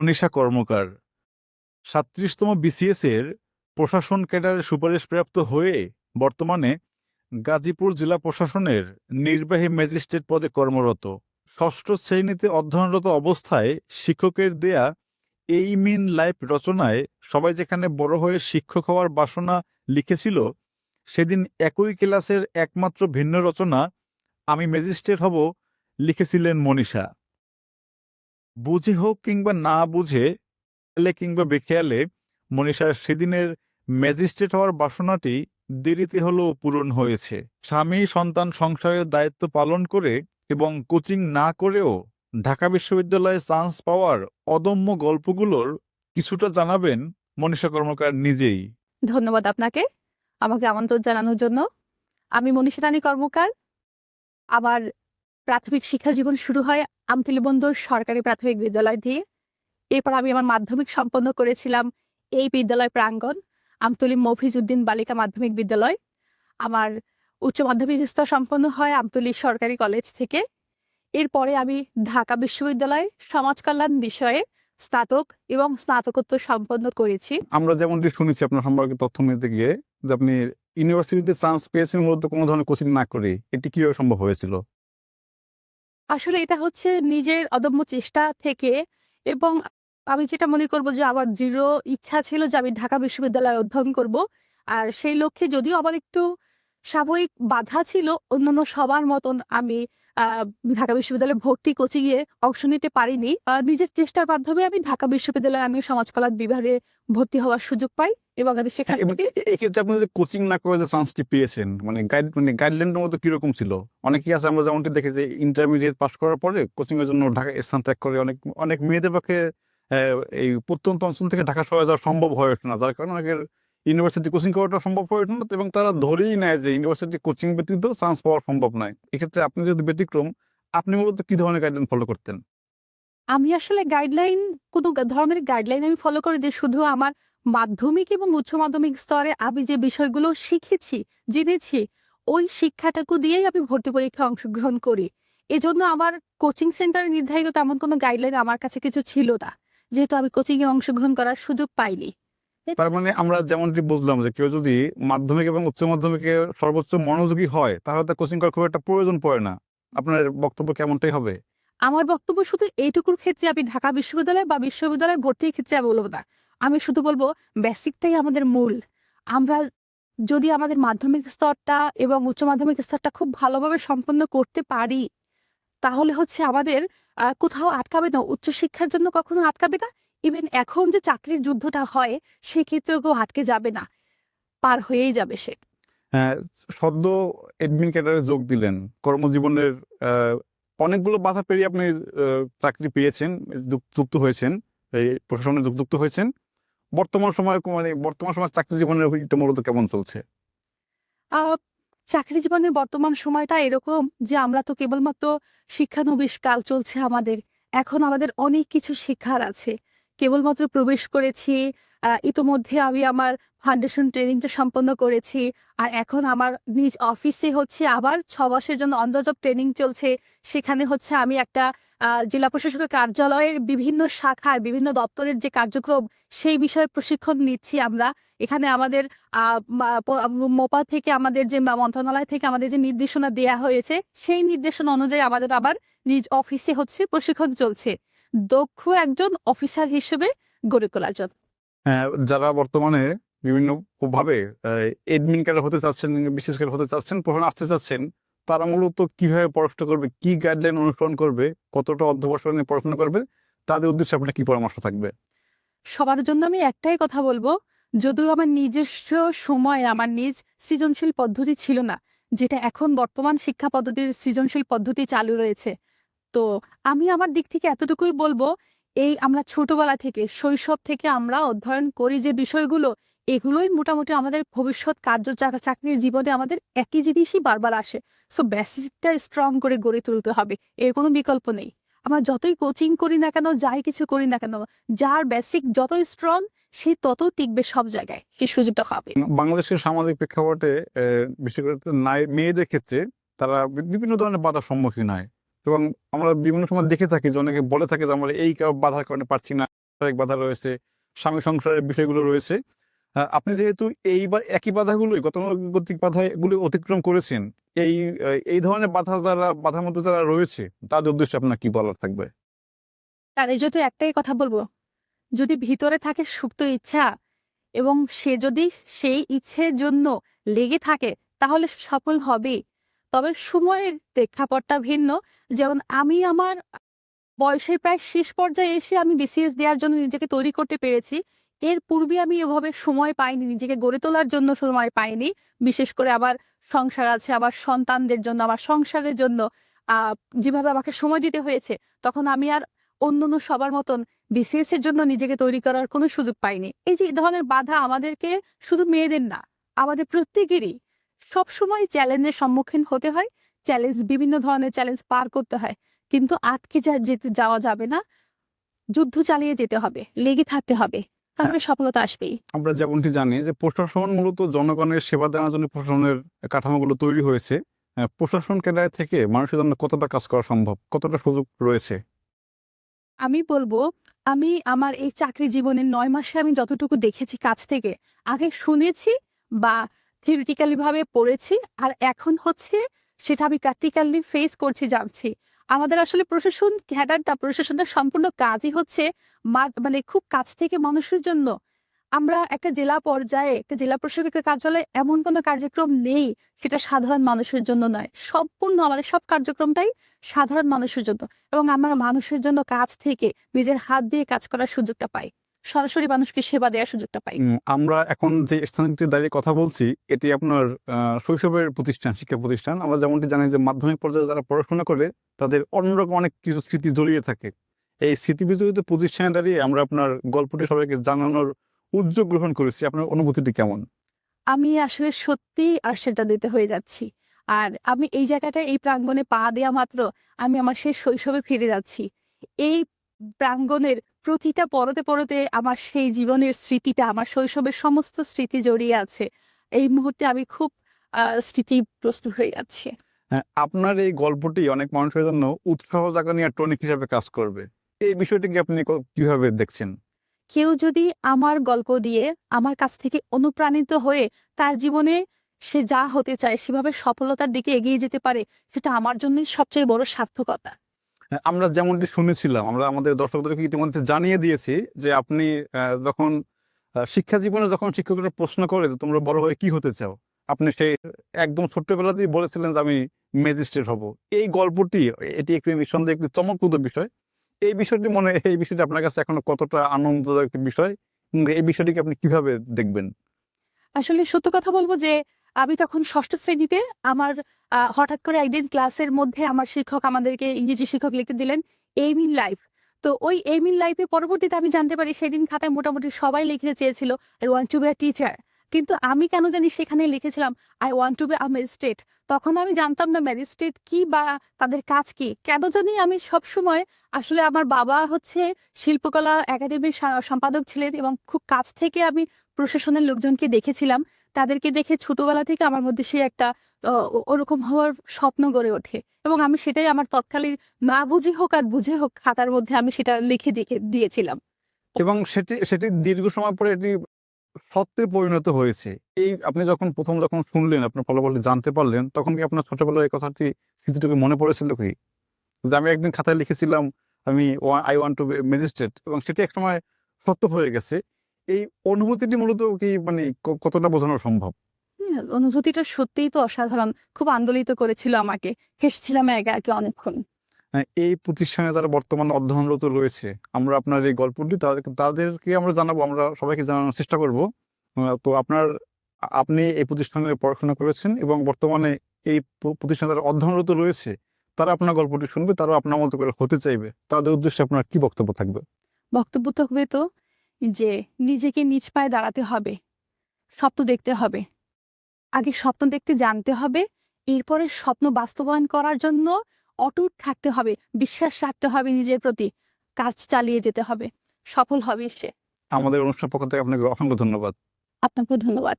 মনীষা কর্মকার ৩৭তম BCS এর প্রশাসন ক্যাডারে সুপারিশপ্রাপ্ত হয়ে বর্তমানে গাজীপুর জেলা প্রশাসনের নির্বাহী ম্যাজিস্ট্রেট পদে কর্মরত। ষষ্ঠ শ্রেণীতে অধ্যয়নরত অবস্থায় শিক্ষকের দেয়া এই মিন লাইফ রচনায় সবাই যেখানে বড় হয়ে শিক্ষক হওয়ার বাসনা লিখেছিল, সেদিন একই ক্লাসের একমাত্র ভিন্ন রচনা আমি ম্যাজিস্ট্রেট হব লিখেছিলেন মনীষা। বুঝে হোক কিংবা না বুঝে, খেয়ালে কিংবা বেখেয়ালে, মনীষার সেদিনের ম্যাজিস্ট্রেট হওয়ার বাসনাটি দেরিতে হলেও পূরণ হয়েছে। স্বামী সন্তান সংসারের দায়িত্ব পালন করে এবং কোচিং না করেও ঢাকা বিশ্ববিদ্যালয়ে চান্স পাওয়ার অদম্য গল্পগুলোর কিছুটা জানাবেন মনীষা কর্মকার নিজেই। ধন্যবাদ আপনাকে আমাকে আমন্ত্রণ জানানোর জন্য। আমি মনীষা রানী কর্মকার। আমার প্রাথমিক শিক্ষা জীবন শুরু হয় আমতলী বন্দর সরকারি প্রাথমিক বিদ্যালয় দিয়ে। এরপর আমি আমার মাধ্যমিক সম্পন্ন করেছিলাম এই বিদ্যালয় প্রাঙ্গণ, আমতলী মফিজউদ্দিন বালিকা মাধ্যমিক বিদ্যালয়। আমার উচ্চ মাধ্যমিক স্তর সম্পন্ন হয় আমতলী সরকারি কলেজ থেকে। এরপরে আমি ঢাকা বিশ্ববিদ্যালয়ে সমাজ কল্যাণ বিষয়ে স্নাতক এবং স্নাতকোত্তর সম্পন্ন করেছি। আমরা যেমনটি শুনেছি আপনার সম্পর্কে তথ্য নিতে গিয়ে, যে আপনি ইউনিভার্সিটিতে চান্স পেয়েছেন মূলত কোনো ধরনের কোচিং না করে, এটি কিভাবে সম্ভব হয়েছিল? আসলে এটা হচ্ছে নিজের অদম্য চেষ্টা থেকে, এবং আমি যেটা মনে করব যে আমার দৃঢ় ইচ্ছা ছিল যে আমি ঢাকা বিশ্ববিদ্যালয়ে অধ্যয়ন করব। আর সেই লক্ষ্যে যদিও আমার একটু সাময়িক বাধা ছিল, অন্যান্য সবার মতন আমি আহ, ঢাকা বিশ্ববিদ্যালয়ে ভর্তি কোচিংয়ে অংশ নিতে পারিনি। নিজের চেষ্টার মাধ্যমে আমি ঢাকা বিশ্ববিদ্যালয়ে আমি সমাজ কল্যাণ বিভাগে ভর্তি হওয়ার সুযোগ পাই এবং আমি সেখান এবং থেকে এক্ষেত্রে আপনি যে কোচিং না করে যে চান্সটি পেয়েছেন, গাইডলাইনের মতো কিরকম ছিল? অনেকেই আছে, আমরা যেমনটি দেখি যে ইন্টারমিডিয়েট পাস করার পরে কোচিং এর জন্য ঢাকা স্থান ত্যাগ করে। অনেক অনেক মেয়েদের পক্ষে এই প্রত্যন্ত অঞ্চল থেকে ঢাকা শহরে যাওয়া সম্ভব হয়ে ওঠে না, যার কারণে অনেকের ইউনিভার্সিটি কোচিং করাটা সম্ভব হয়ে ওঠে না, এবং তারা ধরেই নেয় যে ইউনিভার্সিটি কোচিং ব্যতীত চান্স পাওয়া সম্ভব নয়। এক্ষেত্রে আপনি যেহেতু ব্যতিক্রম, আপনি মূলত কি ধরনের গাইডলাইন ফলো করতেন? আমি আসলে গাইডলাইন, কোনো ধরনের গাইডলাইন আমি ফলো করি যে শুধু আমার মাধ্যমিক এবং উচ্চ মাধ্যমিক স্তরে আমি যে বিষয়গুলো শিখেছি, জেনেছি, ওই শিক্ষাটুকু দিয়েই আমি ভর্তি পরীক্ষায় অংশগ্রহণ করি। এজন্য আমার কোচিং সেন্টারে নির্ধারিত তেমন কোনো গাইডলাইন আমার কাছে কিছু ছিল না, যেহেতু আমি কোচিং এ অংশগ্রহণ করার সুযোগ পাইনি। তার মানে আমরা যেমনটি বুঝলাম যে কেউ যদি মাধ্যমিক এবং উচ্চ মাধ্যমিকে সর্বোচ্চ মনোযোগী হয়, তাহলে তার কোচিং করার খুব একটা প্রয়োজন পড়ে না। আপনার বক্তব্য কেমনটাই হবে? আমার বক্তব্য শুধু এইটুকুর ক্ষেত্রে আমি ঢাকা বিশ্ববিদ্যালয় বা বিশ্ববিদ্যালয়ে ভর্তির ক্ষেত্রে আমি বলবো না। আমি শুধু বলবো বেসিকটাই আমাদের মূল। আমরা যদি আমাদের মাধ্যমিক স্তরটা এবং উচ্চ মাধ্যমিক স্তরটা খুব ভালোভাবে সম্পন্ন করতে পারি, তাহলে হচ্ছে আমাদের কোথাও আটকাবে না, উচ্চশিক্ষার জন্য কখনো আটকাবে না। ইভেন এখন যে চাকরির যুদ্ধটা হয়, সেক্ষেত্রেও কেউ আটকে যাবে না, পার হয়েই যাবে সে। হ্যাঁ, সদ্য এডমিন ক্যাডারে যোগ দিলেন। কর্মজীবনের অনেকগুলো বাধা পেরিয়ে আপনি চাকরি পেয়েছেন, যুক্ত হয়েছেন, এই প্রশাসনে যুক্ত হয়েছেন। বর্তমান সময় চাকরি জীবনের এটা মূলত কেমন চলছে? আহ চাকরি জীবনের বর্তমান সময়টা এরকম যে আমরা তো কেবলমাত্র শিক্ষানবিশ কাল চলছে আমাদের। এখন আমাদের অনেক কিছু শিক্ষার আছে। কেবলমাত্র প্রবেশ করেছি, ইতোমধ্যে আমি আমার ফাউন্ডেশন ট্রেনিংটা সম্পন্ন করেছি। আর এখন আমার নিজ অফিসে হচ্ছে আবার 6 মাসের জন্য অন দ্য জব ট্রেনিং চলছে। সেখানে হচ্ছে আমি একটা জেলা প্রশাসকের কার্যালয়ের বিভিন্ন শাখার বিভিন্ন দপ্তরের যে কার্যক্রম, সেই বিষয়ে প্রশিক্ষণ নিচ্ছি আমরা। এখানে আমাদের মোপা থেকে, আমাদের যে মন্ত্রণালয় থেকে আমাদের যে নির্দেশনা দেয়া হয়েছে, সেই নির্দেশনা অনুযায়ী আমাদের আবার নিজ অফিসে হচ্ছে প্রশিক্ষণ চলছে, দক্ষ একজন অফিসার হিসেবে গড়ে তোলার জন্য। হ্যাঁ, যারা বর্তমানে বিভিন্ন ভাবে এডমিন ক্যাডার হতে চাচ্ছেন, বিশেষ করে হতে চাচ্ছেন, প্রশাসনে আসতে চাচ্ছেন, তারা মূলত কিভাবে পড়াশোনা করবে, কি গাইডলাইন অনুসরণ করবে, কতটা অধ্যবসায় নিয়ে পড়াশোনা করবে, তাদের উদ্দেশ্যে আপনার কি পরামর্শ থাকবে? সবার জন্য আমি একটাই কথা বলবো, যদিও আমার নিজস্ব সময়ে আমার নিজ সৃজনশীল পদ্ধতি ছিল না, যেটা এখন বর্তমান শিক্ষা পদ্ধতির সৃজনশীল পদ্ধতি চালু রয়েছে, তো আমি আমার দিক থেকে এতটুকুই বলবো, এই আমরা ছোটবেলা থেকে, শৈশব থেকে আমরা অধ্যয়ন করি যে বিষয়গুলো, এগুলোই মোটামুটি আমাদের ভবিষ্যৎ চাকরির জীবনে আমাদের একই জিনিসই বারবার আসে। সো বেসিকটা স্ট্রং করে গড়ে তুলতে হবে, এর কোনো বিকল্প নেই। আমরা যতই কোচিং করি না কেন, যাই কিছু করি না কেন, যার বেসিক যত স্ট্রং, সে তত টিকবে সব জায়গায়, সে সুযোগটা হবে। বাংলাদেশের সামাজিক প্রেক্ষাপটে বিশেষ করে মেয়েদের ক্ষেত্রে তারা বিভিন্ন ধরনের বাধার সম্মুখীন হয়, এবং আমরা বিভিন্ন সময় দেখে থাকি যে অনেকে বলে থাকে যে আমরা এই বাধার কারণে পারছি না, সাংসারিক বাধা রয়েছে, স্বামী সংসারের বিষয়গুলো রয়েছে। আপনি যেহেতু এইবার একই বাধাগুলোই গতানুগতিক বাধা এগুলো অতিক্রম করেছেন, এই ধরনের বাধার মধ্যে যারা রয়েছে তাদের উদ্দেশ্যে আপনার কি বলার থাকবে? তার যদি একটাই কথা বলবো, যদি ভিতরে থাকে সুপ্ত ইচ্ছা এবং সে যদি সেই ইচ্ছের জন্য লেগে থাকে তাহলে সফল হবে। তবে সময়ের প্রেক্ষাপটটা ভিন্ন। যেমন আমি আমার বয়সের প্রায় শেষ পর্যায়ে এসে আমি বিসিএস দেওয়ার জন্য নিজেকে তৈরি করতে পেরেছি। এর পূর্বে আমি এভাবে সময় পাইনি, নিজেকে গড়ে তোলার জন্য সময় পাইনি। বিশেষ করে আমার সংসার আছে, আমার সন্তানদের জন্য, আমার সংসারের জন্য আহ যেভাবে আমাকে সময় দিতে হয়েছে, তখন আমি আর অন্যান্য সবার মতন বিসিএস এর জন্য নিজেকে তৈরি করার কোনো সুযোগ পাইনি। এই যে এই ধরনের বাধা আমাদেরকে, শুধু মেয়েদের না, আমাদের প্রত্যেকেরই সবসময় চ্যালেঞ্জের সম্মুখীন হতে হয়। বিভিন্ন ধরনের চ্যালেঞ্জ পার করতে হয়, কিন্তু আটকে যাওয়া যাবে না। যুদ্ধ চালিয়ে যেতে হবে, লেগে থাকতে হবে, তাহলে সফলতা আসবেই। আমরা যেমনটি জানি যে প্রশাসন মূলত জনগণের সেবা দেওয়ার জন্য প্রশাসনের কাঠামোগুলো তৈরি হয়েছে। প্রশাসন ক্যাডার থেকে মানুষের জন্য কতটা কাজ করা সম্ভব, কতটা সুযোগ রয়েছে? আমি বলবো, আমি আমার এই চাকরি জীবনের 9 মাসে আমি যতটুকু দেখেছি কাছ থেকে, আগে শুনেছি বা থিওরিটিক্যালি ভাবে পড়েছি, আর এখন হচ্ছে সেটা আমি প্র্যাকটিক্যালি ফেস করছি, জানছি। আমাদের আসলে প্রশাসনের সম্পূর্ণ কাজই হচ্ছে মানে খুব কাছ থেকে মানুষের জন্য। আমরা একটা জেলা পর্যায়ে, একটা জেলা প্রশাসকের কার্যালয়ে এমন কোনো কার্যক্রম নেই সেটা সাধারণ মানুষের জন্য নয়। সম্পূর্ণ আমাদের সব কার্যক্রমটাই সাধারণ মানুষের জন্য, এবং আমরা মানুষের জন্য কাজ থেকে নিজের হাত দিয়ে কাজ করার সুযোগটা পাই, সরাসরি মানুষকে সেবা দেওয়ার সুযোগটা পাই। আমরা এখন যে স্থানটিতে দাঁড়িয়ে কথা বলছি এটি আপনার শৈশবের প্রতিষ্ঠান, শিক্ষা প্রতিষ্ঠান। আমরা যেমনটি জানি যে মাধ্যমিক পর্যায়ে যারা পড়াশোনা করে তাদের অন্যরকম অনেক কিছু স্মৃতি জড়িয়ে থাকে। এই স্মৃতি বিজড়িত প্রতিষ্ঠানে দাঁড়িয়ে আমরা আপনার গল্পটি সবাইকে জানানোর উদ্যোগ গ্রহণ করেছি। আপনার অনুভূতিটি কেমন? আমি আসলে সত্যি আর সেটা দিতে হয়ে যাচ্ছি। আর আমি এই জায়গাটায়, এই প্রাঙ্গণে পা দেয়া মাত্র আমি আমার সেই শৈশবে ফিরে যাচ্ছি। এই প্রাঙ্গণের প্রতিটা পরতে পরতে আমার সেই জীবনের স্মৃতিটা, আমার শৈশবের সমস্ত স্মৃতি জড়িয়ে আছে। এই মুহূর্তে আমি খুব স্মৃতিগ্রস্ত হয়ে যাচ্ছি। আপনার এই গল্পটি অনেক মানুষের জন্য উৎসাহ জাগানি আর টনিক হিসাবে কাজ করবে। এই বিষয়টিকে আপনি কিভাবে দেখছেন? কেউ যদি আমার গল্প দিয়ে আমার কাছ থেকে অনুপ্রাণিত হয়ে তার জীবনে সে যা হতে চায় সেভাবে সফলতার দিকে এগিয়ে যেতে পারে, সেটা আমার জন্যই সবচেয়ে বড় সার্থকতা। আমরা যেমনটি শুনেছিলাম, আমরা আমাদের দর্শকদেরকে ইতিমধ্যে জানিয়ে দিয়েছি যে আপনি যখন শিক্ষা জীবনে যখন শিক্ষকরা প্রশ্ন করে যে তোমরা বড় হয়ে কি হতে চাও, আপনি সেই একদম ছোট্টবেলাতেই বলেছিলেন যে আমি ম্যাজিস্ট্রেট হব। এই গল্পটি, এটি একটি নিঃসন্দেহে একটি চমকপ্রদ বিষয়। এই বিষয়টি আপনার কাছে এখনো কতটা আনন্দদায়ক একটি বিষয়, এই বিষয়টিকে আপনি কিভাবে দেখবেন? আসলে সত্য কথা বলবো যে আমি তখন ষষ্ঠ শ্রেণীতে, আমার হঠাৎ করে একদিন ক্লাসের মধ্যে আমার শিক্ষক, আমাদেরকে ইংরেজি শিক্ষক লিখতে দিলেন এইম ইন লাইফ। তো ওই এইম ইন লাইফে পরবর্তীতে আমি জানতে পারি সেদিন খাতায় মোটামুটি সবাই লিখতে চেয়েছিল I want to be a teacher, কিন্তু আমি কেন জানি সেখানে লিখেছিলাম I want to be a magistrate. তখন আমি জানতাম না ম্যাজিস্ট্রেট কি বা তাদের কাজ কি। কেন জানি আমি সবসময়, আসলে আমার বাবা হচ্ছে শিল্পকলা একাডেমির সম্পাদক ছিলেন, এবং খুব কাছ থেকে আমি প্রশাসনের লোকজনকে দেখেছিলাম। তাদেরকে দেখে ছোটবেলা থেকে আমার মধ্যে সে একটা ওরকম হওয়ার স্বপ্ন গড়ে ওঠে, এবং আমি সেটাই আমার তৎকালীন না বুঝে হোক আর বুঝে হোক খাতার মধ্যে আমি সেটা লিখে দিয়েছিলাম। এবং সেটি সেটি দীর্ঘ সময় পরে এটি সত্যে পরিণত হয়েছে। এই আপনি যখন শুনলেন, আপনার ফলাফলটি জানতে পারলেন, তখন কি আপনার ছোটবেলার এই কথাটি, স্মৃতিটুকু মনে পড়েছিল কি? যে আমি একদিন খাতায় লিখেছিলাম I want to be magistrate, এবং সেটি একসময় সত্য হয়ে গেছে। এই অনুভূতিটি মূলত কি মানে কতটা বোঝানো সম্ভব? অনুভূতিটা সত্যিই তো অসাধারণ, খুব আন্দোলিত করেছিল আমাকে। হেসেছিলাম একে একে অনেকক্ষণ। এই প্রতিষ্ঠানে যারা বর্তমানে অধ্যয়নরত রয়েছে, আমরা আপনার এই গল্পটি তাদেরকে আমরা জানাবো, আমরা সবাইকে জানানোর চেষ্টা করব। তো আপনি এই প্রতিষ্ঠানে পড়াশোনা করেছেন এবং বর্তমানে এই প্রতিষ্ঠানে যারা অধ্যয়নরত রয়েছে তারা আপনার গল্পটি শুনবে, তারাও আপনার মতো করে হতে চাইবে। তাদের উদ্দেশ্যে আপনার কি বক্তব্য থাকবে? বক্তব্য থাকবে তো যে নিজেকে নিজ পায়ে দাঁড়াতে হবে, স্বপ্ন দেখতে হবে, আগে স্বপ্ন দেখতে জানতে হবে, এরপরে স্বপ্ন বাস্তবায়ন করার জন্য অটুট থাকতে হবে, বিশ্বাস রাখতে হবে নিজের প্রতি, কাজ চালিয়ে যেতে হবে, সফল হবে সে। আমাদের অনুষ্ঠান পক্ষ থেকে আপনাকে অসংখ্য ধন্যবাদ। আপনাকেও ধন্যবাদ।